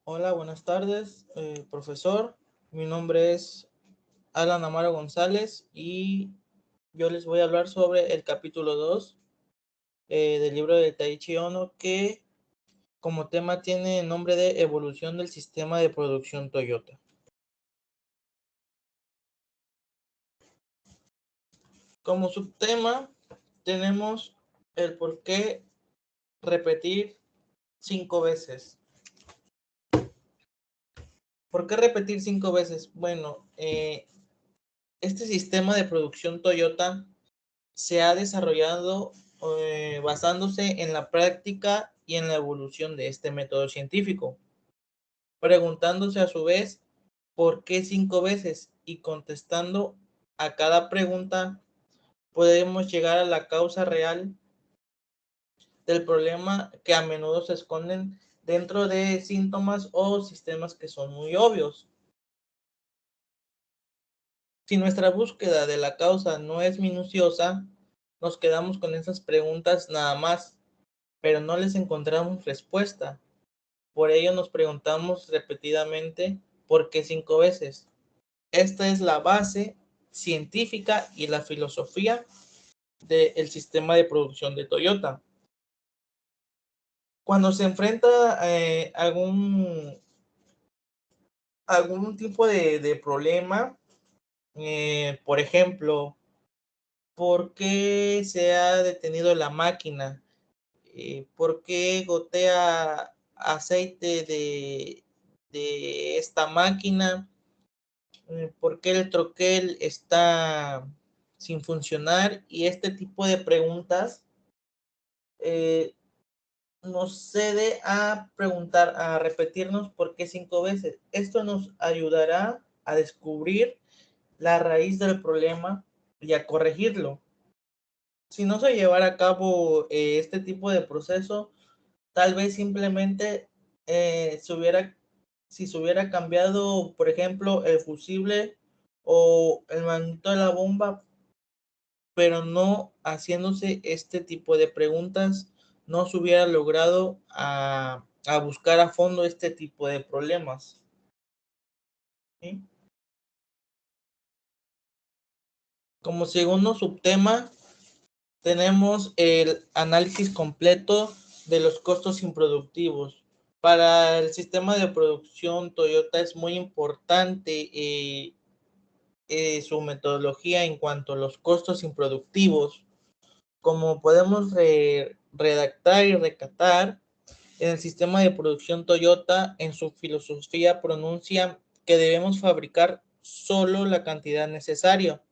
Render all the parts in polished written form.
Hola, buenas tardes, profesor. Mi nombre es Alan Amaro González y yo les voy a hablar sobre el capítulo 2 del libro de Taiichi Ohno, que como tema tiene el nombre de Evolución del Sistema de Producción Toyota. Como subtema tenemos el por qué repetir 5 veces. ¿Por qué repetir 5 veces? Bueno, este sistema de producción Toyota se ha desarrollado basándose en la práctica y en la evolución de este método científico, preguntándose a su vez por qué 5 veces y contestando a cada pregunta podemos llegar a la causa real del problema, que a menudo se esconden dentro de síntomas o sistemas que son muy obvios. Si nuestra búsqueda de la causa no es minuciosa, nos quedamos con esas preguntas nada más, pero no les encontramos respuesta. Por ello nos preguntamos repetidamente por qué 5 veces. Esta es la base científica y la filosofía del sistema de producción de Toyota. Cuando se enfrenta algún tipo de problema, por ejemplo, ¿por qué se ha detenido la máquina? ¿Por qué gotea aceite de esta máquina? ¿Por qué el troquel está sin funcionar? Y este tipo de preguntas eh, nos cede a preguntar, a repetirnos por qué 5 veces. Esto nos ayudará a descubrir la raíz del problema y a corregirlo. Si no se llevara a cabo este tipo de proceso, tal vez simplemente si se hubiera cambiado, por ejemplo, el fusible o el magneto de la bomba, pero no haciéndose este tipo de preguntas, no se hubiera logrado a buscar a fondo este tipo de problemas. ¿Sí? Como segundo subtema, tenemos el análisis completo de los costos improductivos. Para el sistema de producción Toyota es muy importante su metodología en cuanto a los costos improductivos. Como podemos redactar y recatar, en el sistema de producción Toyota, en su filosofía, pronuncia que debemos fabricar solo la cantidad necesaria.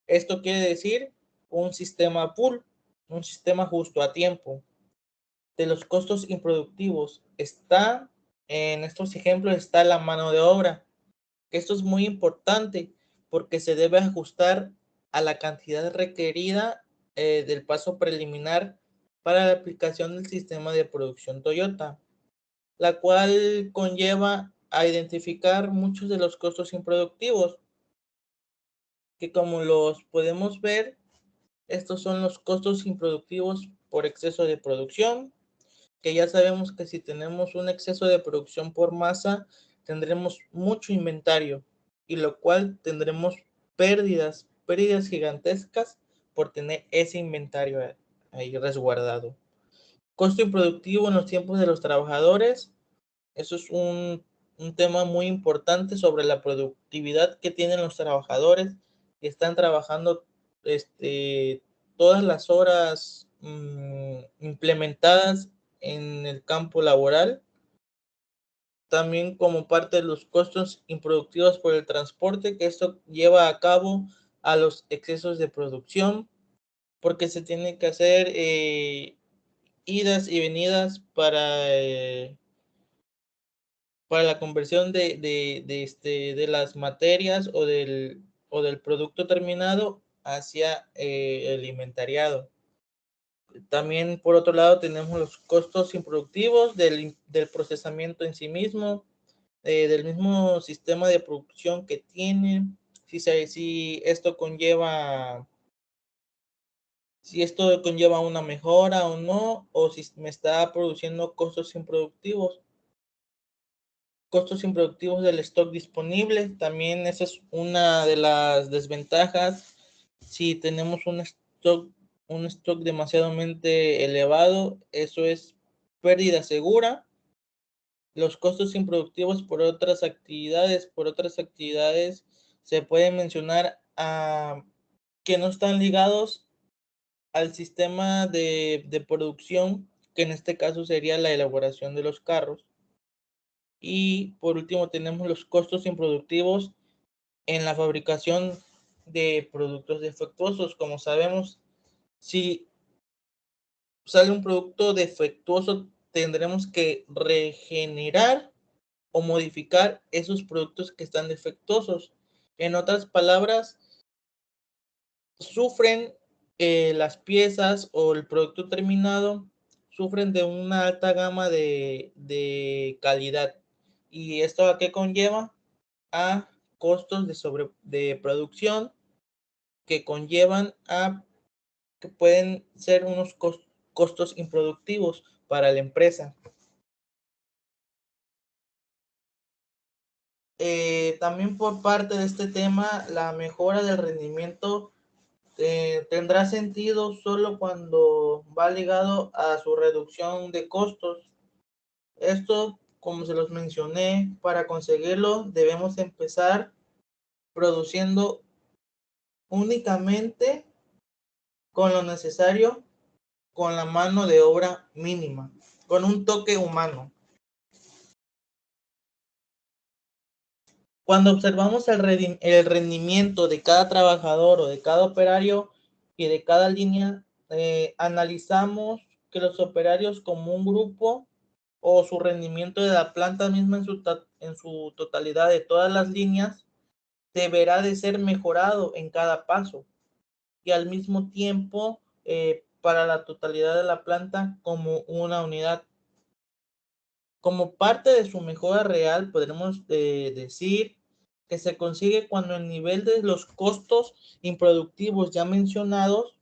Esto quiere decir un sistema pool, un sistema justo a tiempo. De los costos improductivos está, en estos ejemplos, está la mano de obra. Esto es muy importante porque se debe ajustar a la cantidad requerida del paso preliminar para la aplicación del sistema de producción Toyota, la cual conlleva a identificar muchos de los costos improductivos, que como los podemos ver, estos son los costos improductivos por exceso de producción, que ya sabemos que si tenemos un exceso de producción por masa, tendremos mucho inventario, y lo cual tendremos pérdidas gigantescas por tener ese inventario ahí resguardado. Costo improductivo en los tiempos de los trabajadores, eso es un tema muy importante sobre la productividad que tienen los trabajadores que están trabajando todas las horas implementadas en el campo laboral. También como parte de los costos improductivos por el transporte, que esto lleva a cabo a los excesos de producción, porque se tiene que hacer idas y venidas para la conversión de las materias o del producto terminado hacia el inventariado. También, por otro lado, tenemos los costos improductivos del procesamiento en sí mismo, del mismo sistema de producción que tiene, si esto conlleva, si esto conlleva una mejora o no, o si me está produciendo costos improductivos. costos improductivos del stock disponible. También esa es una de las desventajas. Si tenemos un stock demasiadamente elevado, eso es pérdida segura. Los costos improductivos por otras actividades se pueden mencionar que no están ligados al sistema de producción, que en este caso sería la elaboración de los carros. Y por último tenemos los costos improductivos en la fabricación de productos defectuosos. Como sabemos, si sale un producto defectuoso, tendremos que regenerar o modificar esos productos que están defectuosos. En otras palabras, sufren las piezas o el producto terminado, sufren de una alta gama de calidad. ¿Y esto a qué conlleva? A costos de producción que conllevan a que pueden ser unos costos improductivos para la empresa. También por parte de este tema, la mejora del rendimiento tendrá sentido solo cuando va ligado a su reducción de costos. Esto, como se los mencioné, para conseguirlo debemos empezar produciendo únicamente con lo necesario, con la mano de obra mínima, con un toque humano. Cuando observamos el rendimiento de cada trabajador o de cada operario y de cada línea, analizamos que los operarios como un grupo o su rendimiento de la planta misma en su totalidad de todas las líneas deberá de ser mejorado en cada paso y al mismo tiempo para la totalidad de la planta como una unidad. Como parte de su mejora real, podremos decir que se consigue cuando el nivel de los costos improductivos ya mencionados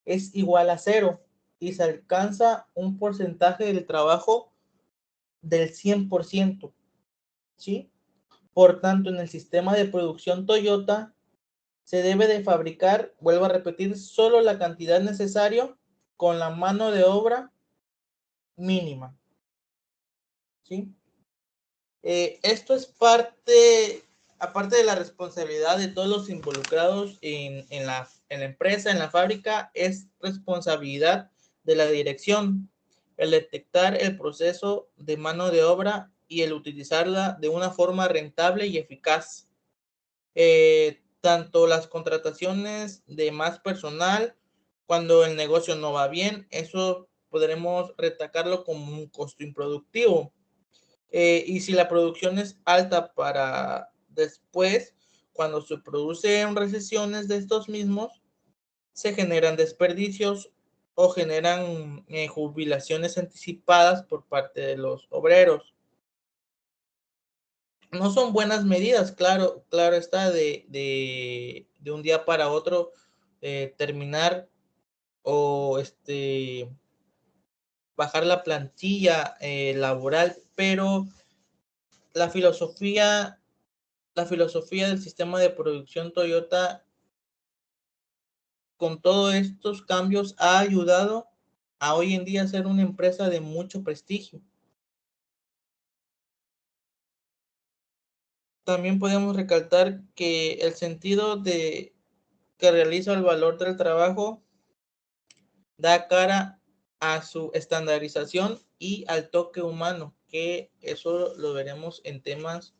es igual a cero y se alcanza un porcentaje del trabajo del 100%, ¿sí? Por tanto, en el sistema de producción Toyota se debe de fabricar, vuelvo a repetir, solo la cantidad necesaria con la mano de obra mínima, ¿sí? Esto es aparte de la responsabilidad de todos los involucrados en la empresa, en la fábrica, es responsabilidad de la dirección el detectar el proceso de mano de obra y el utilizarla de una forma rentable y eficaz. Tanto las contrataciones de más personal, cuando el negocio no va bien, eso podremos retacarlo como un costo improductivo. Y si la producción es alta para después, cuando se producen recesiones de estos mismos, se generan desperdicios o generan jubilaciones anticipadas por parte de los obreros. No son buenas medidas, claro está, de un día para otro terminar o bajar la plantilla laboral, pero la filosofía del sistema de producción Toyota con todos estos cambios ha ayudado a hoy en día ser una empresa de mucho prestigio. También podemos recalcar que el sentido que realiza el valor del trabajo da cara a su estandarización y al toque humano, que eso lo veremos en temas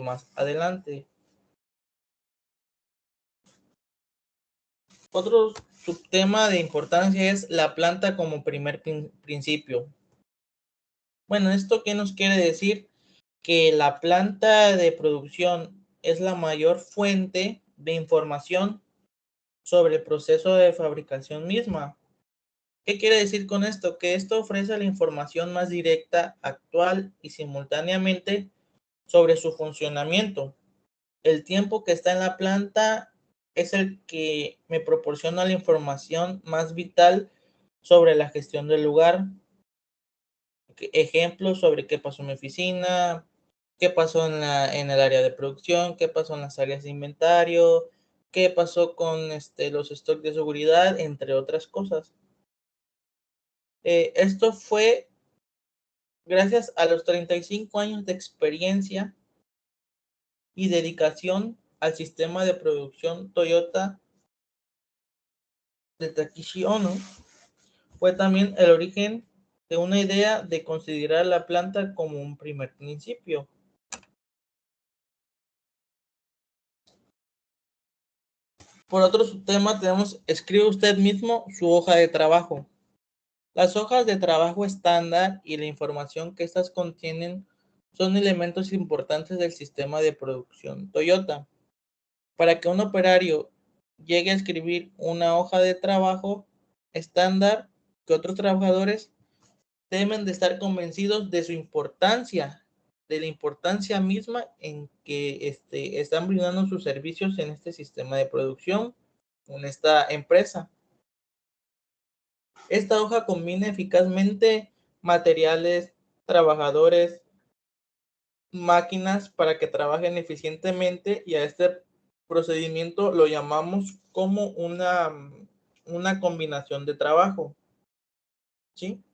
más adelante. Otro subtema de importancia es la planta como primer principio. Bueno, ¿esto qué nos quiere decir? Que la planta de producción es la mayor fuente de información sobre el proceso de fabricación misma. ¿Qué quiere decir con esto? Que esto ofrece la información más directa, actual y simultáneamente sobre su funcionamiento. El tiempo que está en la planta es el que me proporciona la información más vital sobre la gestión del lugar. ejemplos sobre qué pasó en mi oficina, qué pasó en el área de producción, qué pasó en las áreas de inventario, qué pasó con los stocks de seguridad, entre otras cosas. Esto fue gracias a los 35 años de experiencia y dedicación al sistema de producción Toyota de Takeshi Ono. Fue también el origen de una idea de considerar la planta como un primer principio. Por otro tema tenemos, escribe usted mismo su hoja de trabajo. Las hojas de trabajo estándar y la información que estas contienen son elementos importantes del sistema de producción Toyota. Para que un operario llegue a escribir una hoja de trabajo estándar, que otros trabajadores deben de estar convencidos de su importancia, de la importancia misma en que están brindando sus servicios en este sistema de producción, en esta empresa. Esta hoja combina eficazmente materiales, trabajadores, máquinas para que trabajen eficientemente, y a este procedimiento lo llamamos como una combinación de trabajo, ¿sí?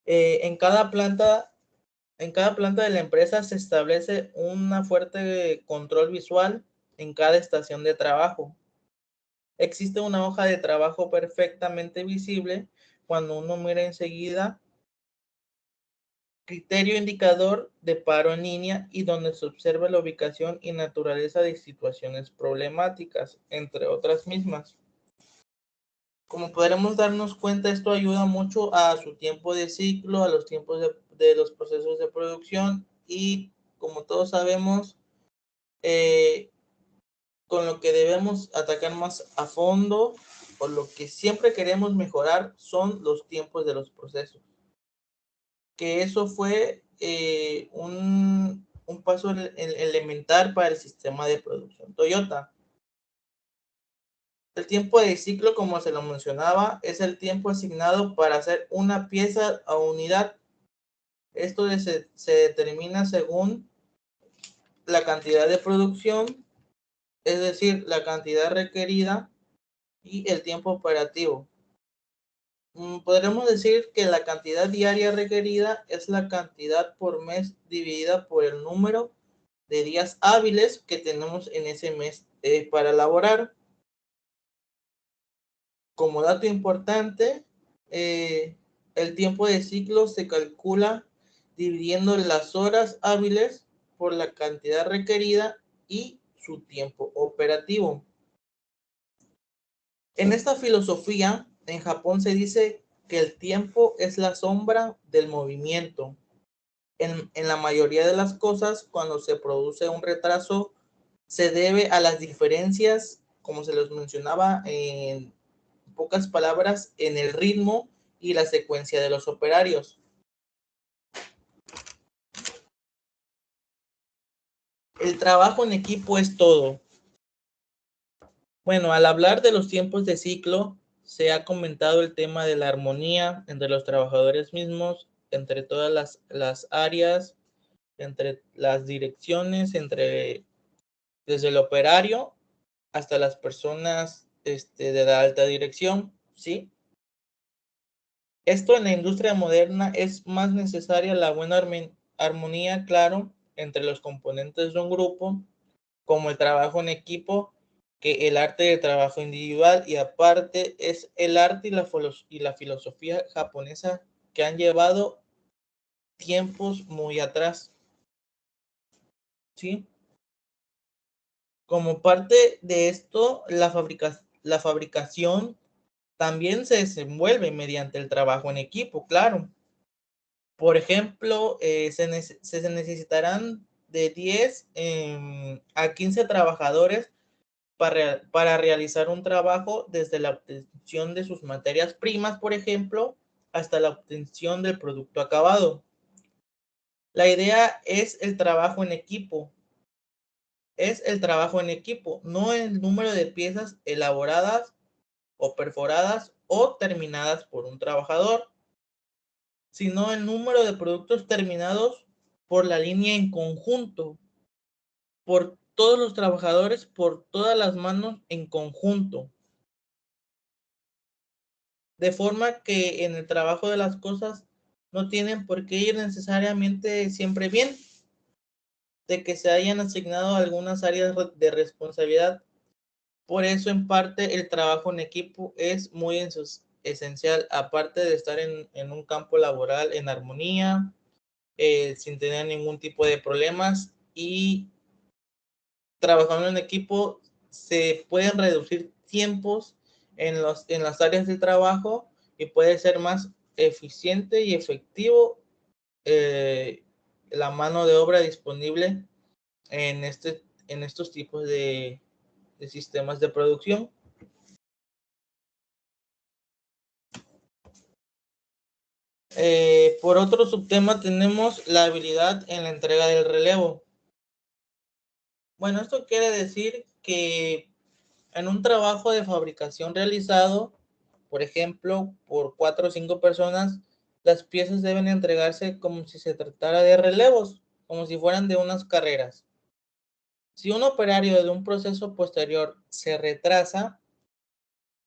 En cada planta de la empresa se establece un fuerte control visual en cada estación de trabajo. Existe una hoja de trabajo perfectamente visible cuando uno mira enseguida criterio indicador de paro en línea, y donde se observa la ubicación y naturaleza de situaciones problemáticas, entre otras mismas. Como podremos darnos cuenta, esto ayuda mucho a su tiempo de ciclo, a los tiempos de los procesos de producción, y como todos sabemos, eh, con lo que debemos atacar más a fondo, o lo que siempre queremos mejorar, son los tiempos de los procesos. Que eso fue un paso elemental para el sistema de producción Toyota. El tiempo de ciclo, como se lo mencionaba, es el tiempo asignado para hacer una pieza o unidad. Esto se determina según la cantidad de producción, es decir, la cantidad requerida y el tiempo operativo. Podremos decir que la cantidad diaria requerida es la cantidad por mes dividida por el número de días hábiles que tenemos en ese mes para elaborar. Como dato importante, el tiempo de ciclo se calcula dividiendo las horas hábiles por la cantidad requerida y su tiempo operativo. En esta filosofía, en Japón se dice que el tiempo es la sombra del movimiento. En la mayoría de las cosas, cuando se produce un retraso, se debe a las diferencias, como se les mencionaba en pocas palabras, en el ritmo y la secuencia de los operarios. El trabajo en equipo es todo. Bueno, al hablar de los tiempos de ciclo, se ha comentado el tema de la armonía entre los trabajadores mismos, entre todas las áreas, entre las direcciones, desde el operario hasta las personas de la alta dirección, ¿sí? Esto en la industria moderna es más necesaria la buena armonía, claro, entre los componentes de un grupo, como el trabajo en equipo, que el arte de trabajo individual, y aparte es el arte y la filosofía japonesa que han llevado tiempos muy atrás, ¿sí? Como parte de esto, la fabricación también se desenvuelve mediante el trabajo en equipo, claro. Por ejemplo, se necesitarán de 10 a 15 trabajadores para realizar un trabajo, desde la obtención de sus materias primas, por ejemplo, hasta la obtención del producto acabado. La idea es el trabajo en equipo. Es el trabajo en equipo, no el número de piezas elaboradas o perforadas o terminadas por un trabajador. sino el número de productos terminados por la línea en conjunto, por todos los trabajadores, por todas las manos en conjunto. De forma que en el trabajo de las cosas no tienen por qué ir necesariamente siempre bien, de que se hayan asignado algunas áreas de responsabilidad. Por eso, en parte, el trabajo en equipo es muy esencial, aparte de estar en un campo laboral en armonía, sin tener ningún tipo de problemas, y trabajando en equipo se pueden reducir tiempos en las áreas de trabajo y puede ser más eficiente y efectivo eh, la mano de obra disponible en estos tipos de sistemas de producción. Por otro subtema tenemos la habilidad en la entrega del relevo. Bueno, esto quiere decir que en un trabajo de fabricación realizado, por ejemplo, por 4 o 5 personas, las piezas deben entregarse como si se tratara de relevos, como si fueran de unas carreras. Si un operario de un proceso posterior se retrasa,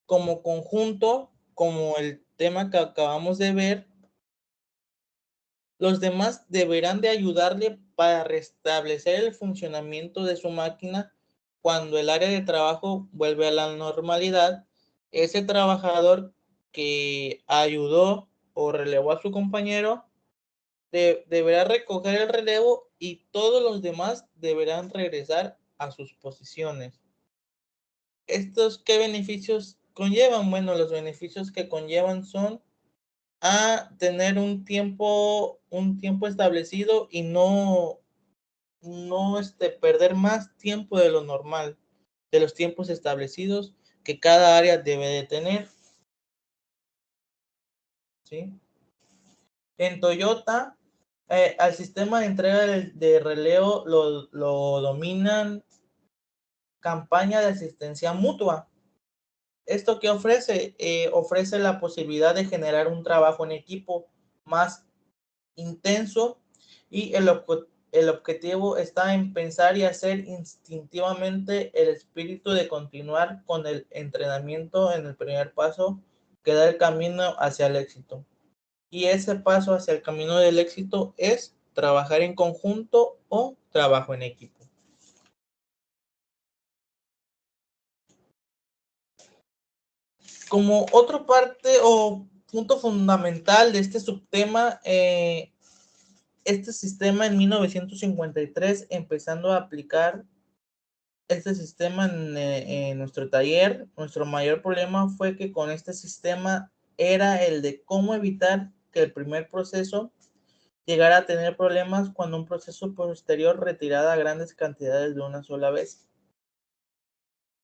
como conjunto, como el tema que acabamos de ver, los demás deberán de ayudarle para restablecer el funcionamiento de su máquina cuando el área de trabajo vuelve a la normalidad. Ese trabajador que ayudó o relevó a su compañero deberá recoger el relevo y todos los demás deberán regresar a sus posiciones. ¿Estos qué beneficios conllevan? Bueno, los beneficios que conllevan son a tener un tiempo establecido y no perder más tiempo de lo normal, de los tiempos establecidos que cada área debe de tener, ¿sí? En Toyota, al sistema de entrega de relevo lo dominan campaña de asistencia mutua. ¿Esto qué ofrece? Ofrece la posibilidad de generar un trabajo en equipo más intenso y el objetivo está en pensar y hacer instintivamente el espíritu de continuar con el entrenamiento en el primer paso que da el camino hacia el éxito. Y ese paso hacia el camino del éxito es trabajar en conjunto o trabajo en equipo. Como otra parte o punto fundamental de este subtema, este sistema en 1953, empezando a aplicar este sistema en nuestro taller, nuestro mayor problema fue que con este sistema era el de cómo evitar que el primer proceso llegara a tener problemas cuando un proceso posterior retirara grandes cantidades de una sola vez.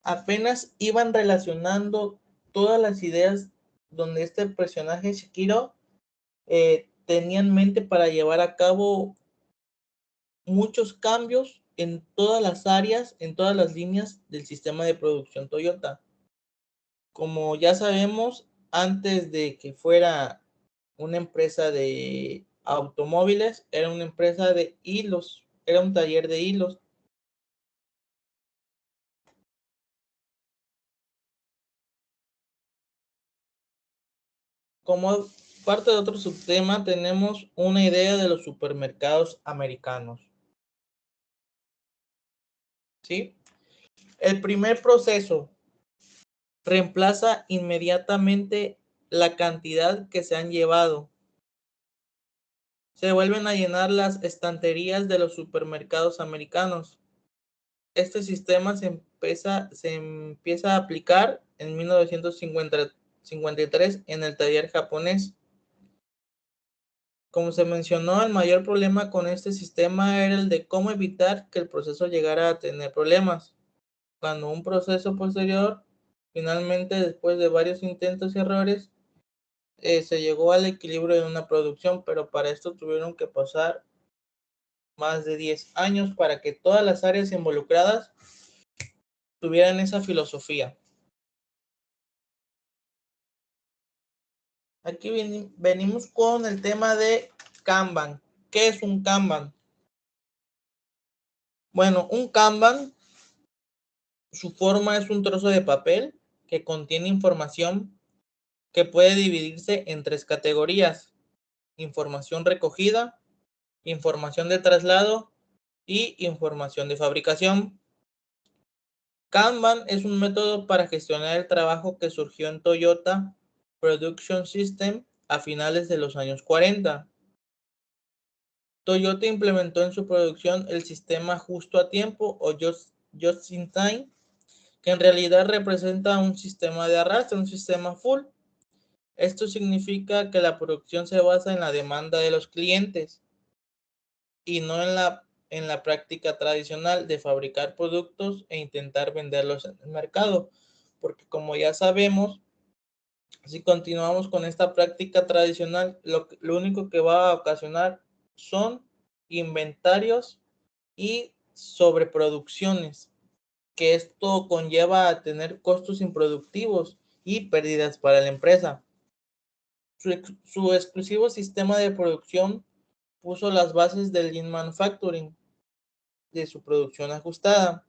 Apenas iban relacionando todas las ideas donde este personaje Shikiro tenía en mente para llevar a cabo muchos cambios en todas las áreas, en todas las líneas del sistema de producción Toyota. Como ya sabemos, antes de que fuera una empresa de automóviles, era una empresa de hilos, era un taller de hilos. Como parte de otro subtema, tenemos una idea de los supermercados americanos. ¿Sí? El primer proceso reemplaza inmediatamente la cantidad que se han llevado. Se vuelven a llenar las estanterías de los supermercados americanos. Este sistema se empieza a aplicar en 1953 en el taller japonés. Como se mencionó, el mayor problema con este sistema era el de cómo evitar que el proceso llegara a tener problemas. Cuando un proceso posterior, finalmente después de varios intentos y errores, se llegó al equilibrio de una producción, pero para esto tuvieron que pasar más de 10 años para que todas las áreas involucradas tuvieran esa filosofía. Aquí venimos con el tema de Kanban. ¿Qué es un Kanban? Bueno, un Kanban, su forma es un trozo de papel que contiene información que puede dividirse en tres categorías: información recogida, información de traslado y información de fabricación. Kanban es un método para gestionar el trabajo que surgió en Toyota Production System a finales de los años 40. Toyota implementó en su producción el sistema justo a tiempo o just in time, que en realidad representa un sistema de arrastre, un sistema full. Esto significa que la producción se basa en la demanda de los clientes y no en la práctica tradicional de fabricar productos e intentar venderlos en el mercado. Porque como ya sabemos, si continuamos con esta práctica tradicional, lo único que va a ocasionar son inventarios y sobreproducciones, que esto conlleva a tener costos improductivos y pérdidas para la empresa. Su exclusivo sistema de producción puso las bases del Lean Manufacturing, de su producción ajustada.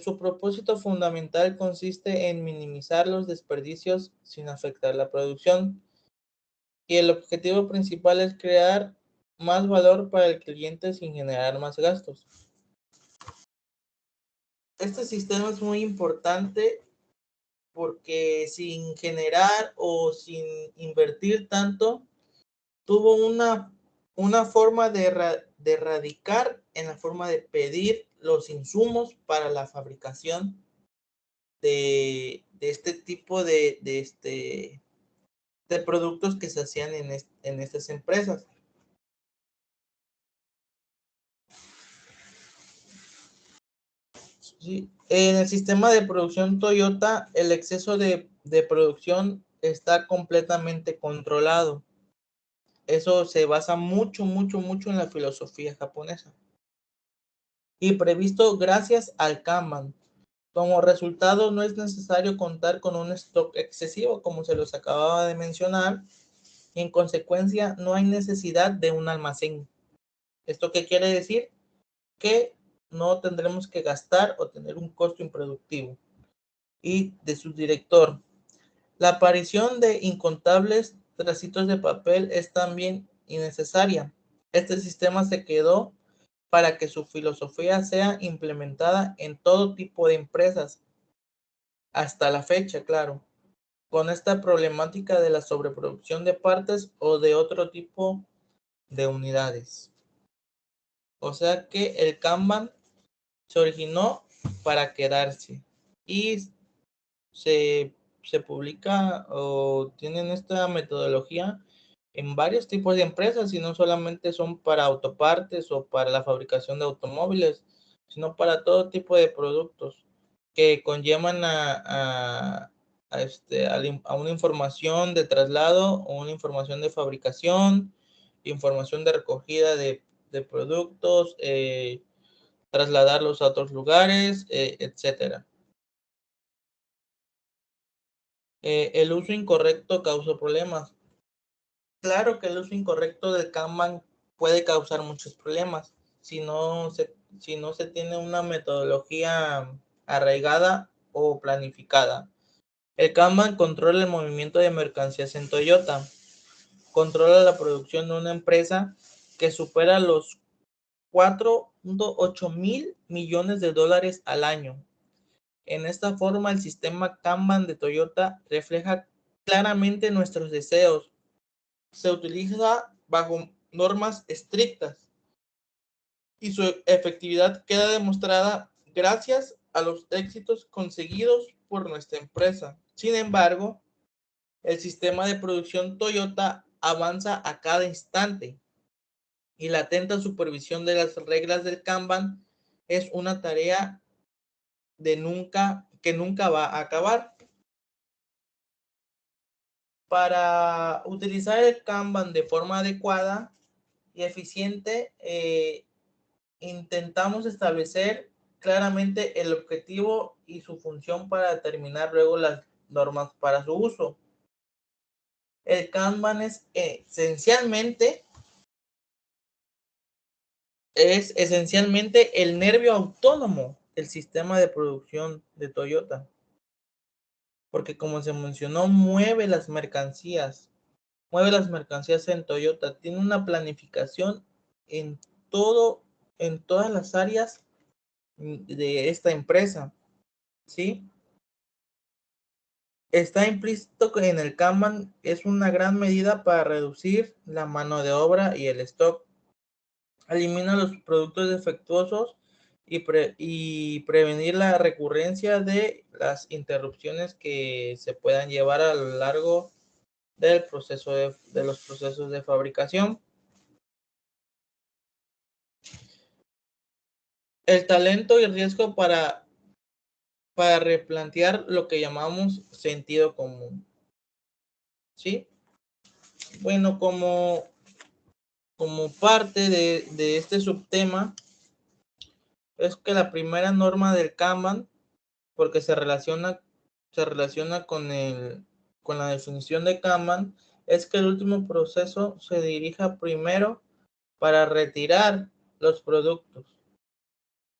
Su propósito fundamental consiste en minimizar los desperdicios sin afectar la producción, y el objetivo principal es crear más valor para el cliente sin generar más gastos. Este sistema es muy importante porque sin generar o sin invertir tanto, tuvo una forma de erradicar en la forma de pedir los insumos para la fabricación de este tipo de productos que se hacían en estas empresas. Sí. En el sistema de producción Toyota, el exceso de producción está completamente controlado. Eso se basa mucho, mucho, mucho en la filosofía japonesa. Y previsto gracias al Kanban. Como resultado, no es necesario contar con un stock excesivo, como se los acababa de mencionar, y en consecuencia no hay necesidad de un almacén. ¿Esto qué quiere decir? Que no tendremos que gastar o tener un costo improductivo. Y de su director, la aparición de incontables tracitos de papel es también innecesaria. Este sistema se quedó para que su filosofía sea implementada en todo tipo de empresas, hasta la fecha, claro, con esta problemática de la sobreproducción de partes o de otro tipo de unidades. O sea que el Kanban se originó para quedarse y se publica o tienen esta metodología en varios tipos de empresas, y no solamente son para autopartes o para la fabricación de automóviles, sino para todo tipo de productos que conllevan a una información de traslado o una información de fabricación, información de recogida de productos, trasladarlos a otros lugares, etcétera. El uso incorrecto causó problemas. Claro que el uso incorrecto del Kanban puede causar muchos problemas si no se tiene una metodología arraigada o planificada. El Kanban controla el movimiento de mercancías en Toyota, controla la producción de una empresa que supera los 4.8 mil millones de dólares al año. En esta forma, el sistema Kanban de Toyota refleja claramente nuestros deseos. Se utiliza bajo normas estrictas y su efectividad queda demostrada gracias a los éxitos conseguidos por nuestra empresa. Sin embargo, el sistema de producción Toyota avanza a cada instante y la atenta supervisión de las reglas del Kanban es una tarea que nunca va a acabar. Para utilizar el Kanban de forma adecuada y eficiente, intentamos establecer claramente el objetivo y su función para determinar luego las normas para su uso. El Kanban es esencialmente el nervio autónomo del sistema de producción de Toyota, porque como se mencionó, mueve las mercancías en Toyota, tiene una planificación en en todas las áreas de esta empresa, ¿sí? Está implícito que en el Kanban es una gran medida para reducir la mano de obra y el stock. Elimina los productos defectuosos y prevenir la recurrencia de las interrupciones que se puedan llevar a lo largo del proceso de los procesos de fabricación. El talento y el riesgo para replantear lo que llamamos sentido común, ¿sí? Bueno, como parte de este subtema, es que la primera norma del Kanban, porque se relaciona con la definición de Kanban, es que el último proceso se dirija primero para retirar los productos.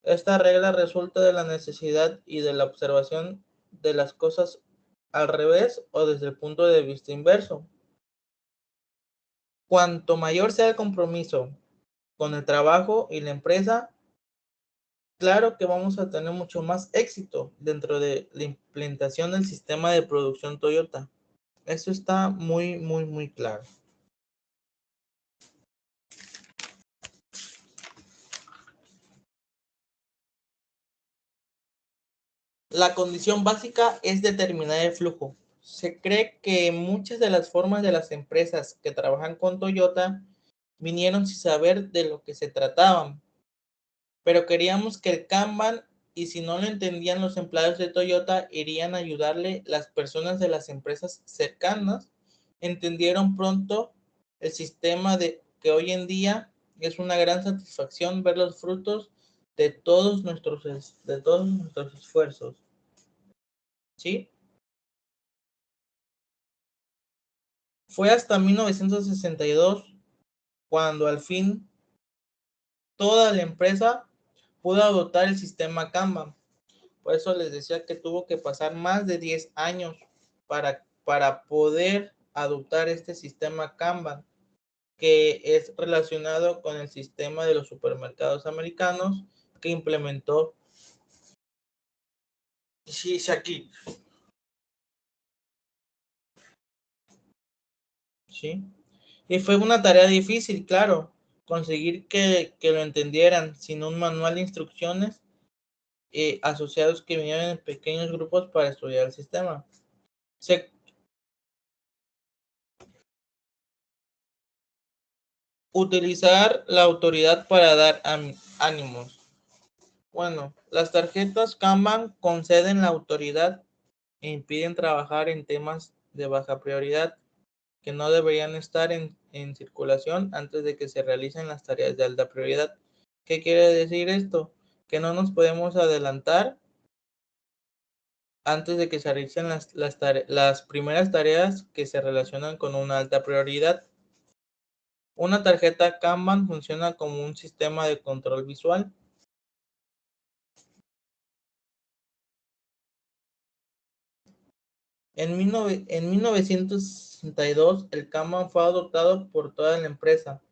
Esta regla resulta de la necesidad y de la observación de las cosas al revés o desde el punto de vista inverso. Cuanto mayor sea el compromiso con el trabajo y la empresa, claro que vamos a tener mucho más éxito dentro de la implementación del sistema de producción Toyota. Eso está muy, muy, muy claro. La condición básica es determinar el flujo. Se cree que muchas de las formas de las empresas que trabajan con Toyota vinieron sin saber de lo que se trataban, pero queríamos que el Kanban, y si no lo entendían los empleados de Toyota, irían a ayudarle las personas de las empresas cercanas, entendieron pronto el sistema de que hoy en día es una gran satisfacción ver los frutos de todos nuestros esfuerzos, ¿sí? Fue hasta 1962 cuando al fin toda la empresa pudo adoptar el sistema Kanban. Por eso les decía que tuvo que pasar más de 10 años para poder adoptar este sistema Kanban, que es relacionado con el sistema de los supermercados americanos que implementó Shishaki, ¿sí? Y fue una tarea difícil, claro, conseguir que lo entendieran sin un manual de instrucciones, asociados que vinieron en pequeños grupos para estudiar el sistema. Se Utilizar la autoridad para dar ánimos. Bueno, las tarjetas Kanban conceden la autoridad e impiden trabajar en temas de baja prioridad que no deberían estar en circulación antes de que se realicen las tareas de alta prioridad. ¿Qué quiere decir esto? Que no nos podemos adelantar antes de que se realicen las primeras tareas que se relacionan con una alta prioridad. Una tarjeta Kanban funciona como un sistema de control visual. En 1962, el Kanban fue adoptado por toda la empresa.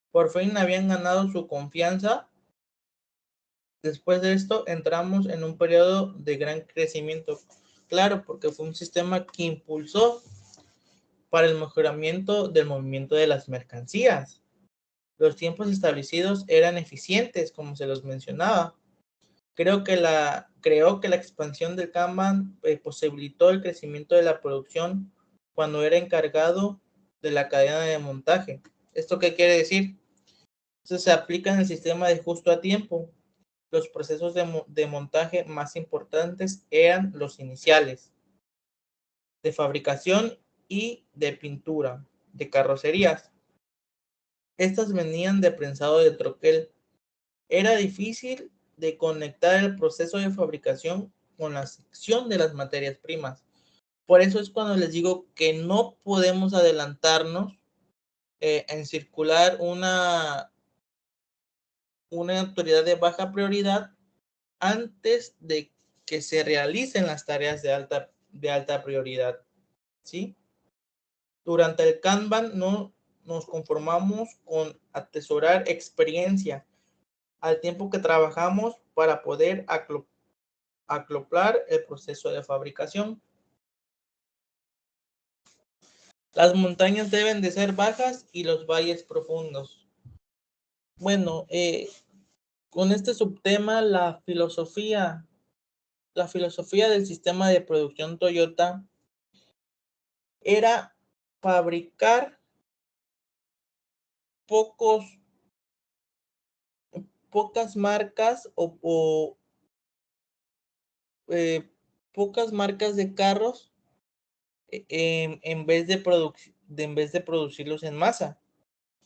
Por fin habían ganado su confianza. Después de esto, entramos en un periodo de gran crecimiento. Claro, porque fue un sistema que impulsó para el mejoramiento del movimiento de las mercancías. Los tiempos establecidos eran eficientes, como se los mencionaba. Creo que la expansión del Kanban posibilitó el crecimiento de la producción cuando era encargado de la cadena de montaje. ¿Esto qué quiere decir? Eso se aplica en el sistema de justo a tiempo. Los procesos de montaje más importantes eran los iniciales, de fabricación y de pintura, de carrocerías. Estas venían de prensado de troquel. Era difícil de conectar el proceso de fabricación con la sección de las materias primas. Por eso es cuando les digo que no podemos adelantarnos en circular una autoridad de baja prioridad antes de que se realicen las tareas de alta prioridad, ¿sí? Durante el Kanban no nos conformamos con atesorar experiencia al tiempo que trabajamos para poder acoplar el proceso de fabricación. Las montañas deben de ser bajas y los valles profundos. Bueno, con este subtema, la filosofía del sistema de producción Toyota era fabricar pocas marcas pocas marcas de carros en vez de producirlos en masa.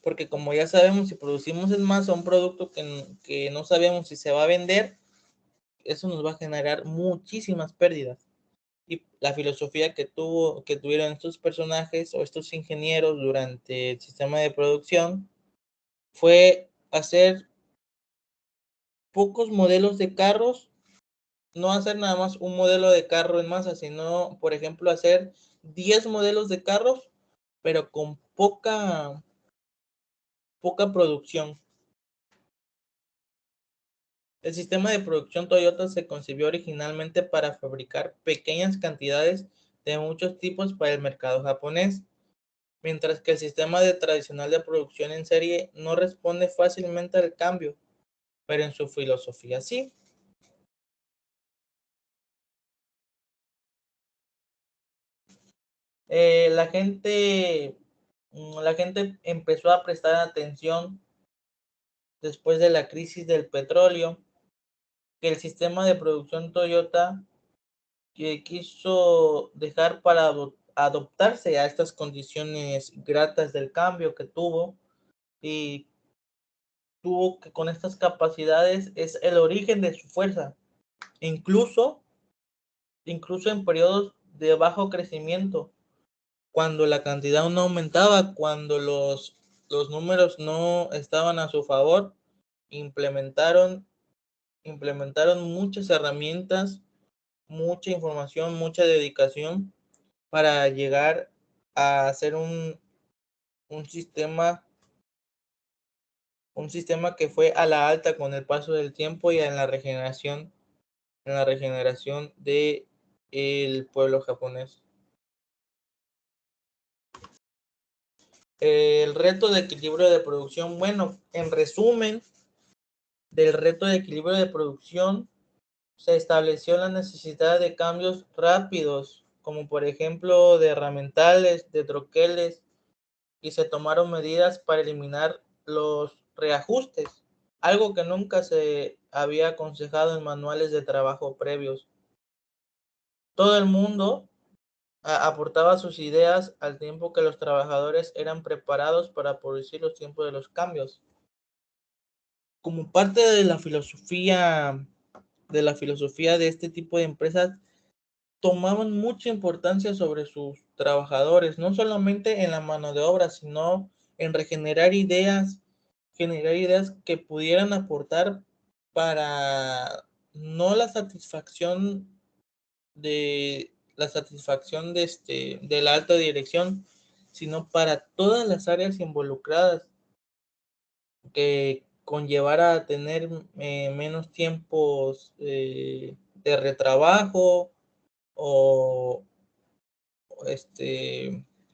Porque como ya sabemos, si producimos en masa un producto que no sabemos si se va a vender, eso nos va a generar muchísimas pérdidas. Y la filosofía que tuvieron estos personajes o estos ingenieros durante el sistema de producción fue hacer pocos modelos de carros, no hacer nada más un modelo de carro en masa, sino, por ejemplo, hacer 10 modelos de carros, pero con poca producción. El sistema de producción Toyota se concibió originalmente para fabricar pequeñas cantidades de muchos tipos para el mercado japonés, mientras que el sistema tradicional de producción en serie no responde fácilmente al cambio, pero en su filosofía sí. La gente empezó a prestar atención después de la crisis del petróleo, que el sistema de producción Toyota que quiso dejar para adoptarse a estas condiciones gratas del cambio que tuvo, y tuvo que con estas capacidades es el origen de su fuerza, incluso en periodos de bajo crecimiento, cuando la cantidad no aumentaba, cuando los números no estaban a su favor, implementaron muchas herramientas, mucha información, mucha dedicación para llegar a hacer un sistema que fue a la alta con el paso del tiempo y en la regeneración de el pueblo japonés. El reto de equilibrio de producción, bueno, en resumen, del reto de equilibrio de producción se estableció la necesidad de cambios rápidos, como por ejemplo de herramientales, de troqueles, y se tomaron medidas para eliminar los reajustes, algo que nunca se había aconsejado en manuales de trabajo previos. Todo el mundo aportaba sus ideas al tiempo que los trabajadores eran preparados para producir los tiempos de los cambios. Como parte de la filosofía de este tipo de empresas, tomaban mucha importancia sobre sus trabajadores, no solamente en la mano de obra, sino en generar ideas que pudieran aportar para no la satisfacción de la alta dirección, sino para todas las áreas involucradas, que conllevara a tener menos tiempos de retrabajo o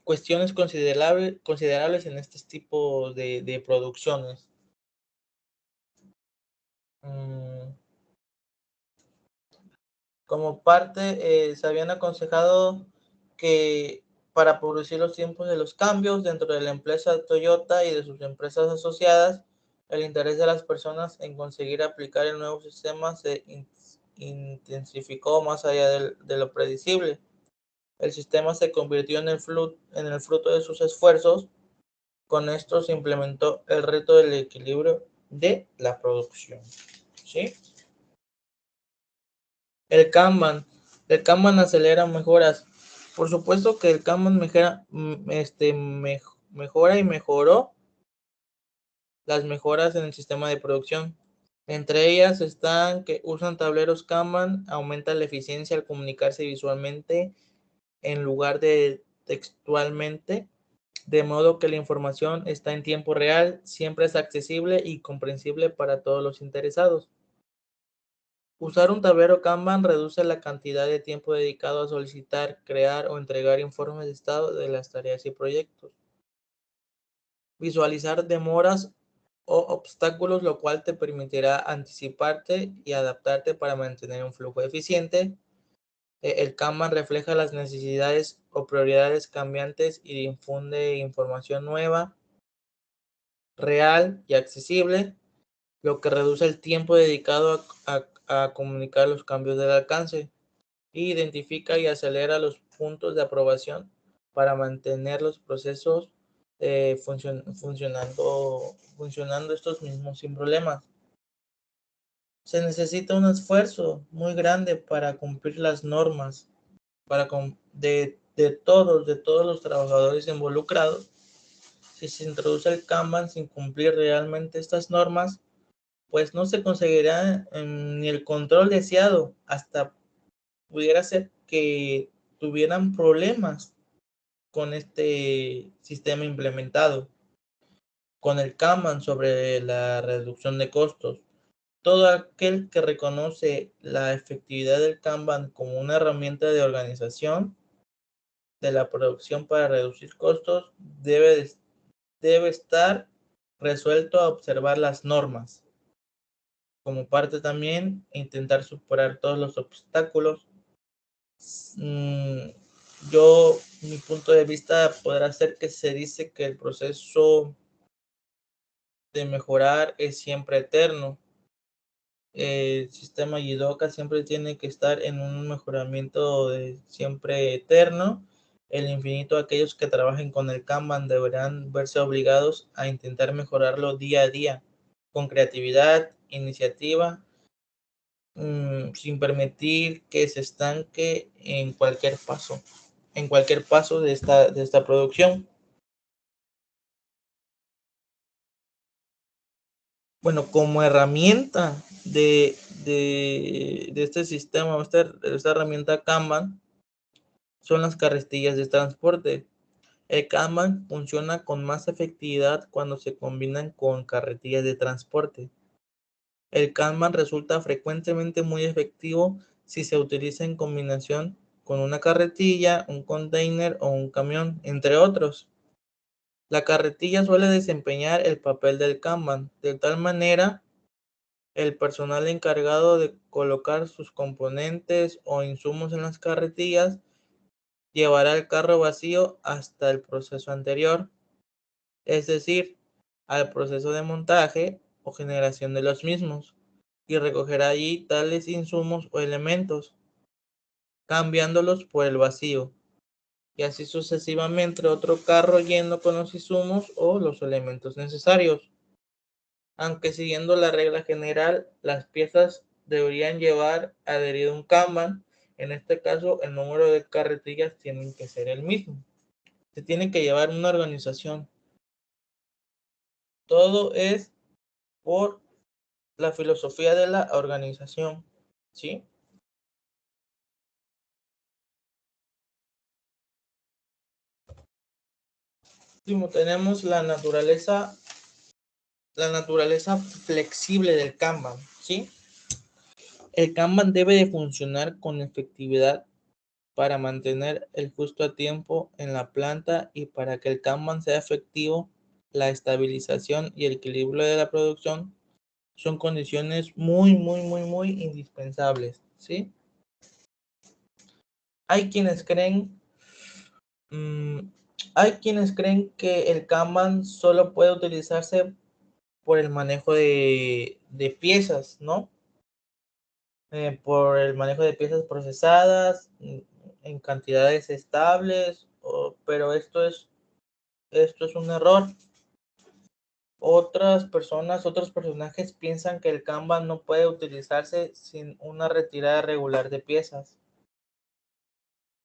cuestiones considerables en este tipo de producciones. Como parte, se habían aconsejado que para producir los tiempos de los cambios dentro de la empresa Toyota y de sus empresas asociadas, el interés de las personas en conseguir aplicar el nuevo sistema se intensificó más allá de lo predecible. El sistema se convirtió en el fruto de sus esfuerzos. Con esto se implementó el reto del equilibrio de la producción, ¿sí? El Kanban acelera mejoras. Por supuesto que el Kanban mejora y mejoró las mejoras en el sistema de producción. Entre ellas están que usan tableros Kanban, aumenta la eficiencia al comunicarse visualmente en lugar de textualmente, de modo que la información está en tiempo real, siempre es accesible y comprensible para todos los interesados. Usar un tablero Kanban reduce la cantidad de tiempo dedicado a solicitar, crear o entregar informes de estado de las tareas y proyectos. Visualizar demoras o obstáculos, lo cual te permitirá anticiparte y adaptarte para mantener un flujo eficiente. El Kanban refleja las necesidades o prioridades cambiantes y difunde información nueva, real y accesible, lo que reduce el tiempo dedicado a comunicar los cambios del alcance. Identifica y acelera los puntos de aprobación para mantener los procesos funcionando estos mismos sin problemas. Se necesita un esfuerzo muy grande para cumplir las normas de todos los trabajadores involucrados. Si se introduce el Kanban sin cumplir realmente estas normas, pues no se conseguirá ni el control deseado. Hasta pudiera ser que tuvieran problemas con este sistema implementado, con el Kanban sobre la reducción de costos. Todo aquel que reconoce la efectividad del Kanban como una herramienta de organización de la producción para reducir costos debe estar resuelto a observar las normas. Como parte también, intentar superar todos los obstáculos. Mi punto de vista podrá ser que se dice que el proceso de mejorar es siempre eterno. El sistema Jidoka siempre tiene que estar en un mejoramiento siempre eterno. El infinito, aquellos que trabajen con el Kanban deberán verse obligados a intentar mejorarlo día a día, con creatividad, iniciativa, sin permitir que se estanque en cualquier paso de esta producción. Bueno, como herramienta de este sistema, esta herramienta Kanban, son las carretillas de transporte. El Kanban funciona con más efectividad cuando se combinan con carretillas de transporte. El Kanban resulta frecuentemente muy efectivo si se utiliza en combinación con una carretilla, un container o un camión, entre otros. La carretilla suele desempeñar el papel del Kanban, de tal manera el personal encargado de colocar sus componentes o insumos en las carretillas llevará el carro vacío hasta el proceso anterior, es decir, al proceso de montaje o generación de los mismos, y recogerá allí tales insumos o elementos, cambiándolos por el vacío, y así sucesivamente otro carro lleno con los insumos o los elementos necesarios. Aunque siguiendo la regla general, las piezas deberían llevar adherido un Kanban. En este caso, el número de carretillas tiene que ser el mismo. Se tiene que llevar una organización. Todo es por la filosofía de la organización, ¿sí? Último, tenemos la naturaleza flexible del Kanban, ¿sí? El Kanban debe de funcionar con efectividad para mantener el justo a tiempo en la planta, y para que el Kanban sea efectivo, la estabilización y el equilibrio de la producción son condiciones muy indispensables, ¿sí? Hay quienes creen, mm, hay quienes creen que el Kanban solo puede utilizarse por el manejo de piezas, ¿no? Por el manejo de piezas procesadas en cantidades estables, pero esto es un error. Otros personajes piensan que el Kanban no puede utilizarse sin una retirada regular de piezas,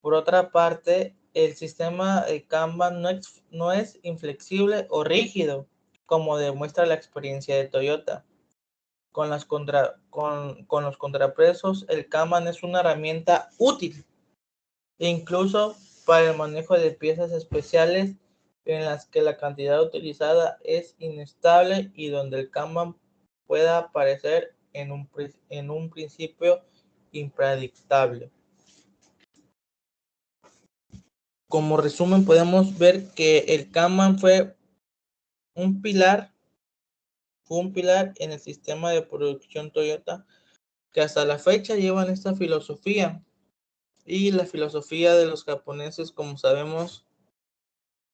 Por otra parte, el sistema Kanban no es inflexible o rígido, como demuestra la experiencia de Toyota. Con los contrapesos, el Kanban es una herramienta útil, incluso para el manejo de piezas especiales en las que la cantidad utilizada es inestable y donde el Kanban pueda parecer en un principio impredictable. Como resumen, podemos ver que el Kanban fue un pilar en el sistema de producción Toyota, que hasta la fecha llevan esta filosofía. Y la filosofía de los japoneses, como sabemos,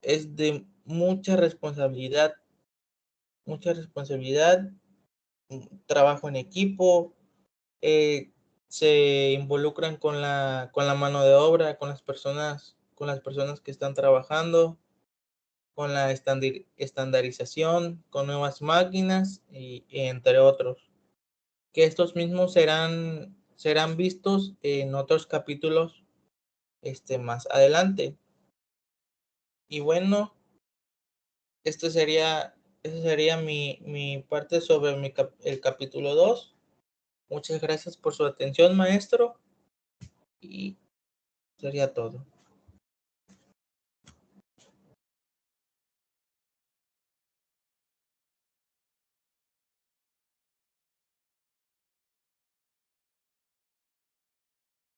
es de mucha responsabilidad, trabajo en equipo, se involucran con la mano de obra, con las personas que están trabajando, con la estandarización, con nuevas máquinas y entre otros. Que estos mismos serán vistos en otros capítulos más adelante. Y bueno, esa sería mi parte sobre el capítulo 2. Muchas gracias por su atención, maestro, y sería todo.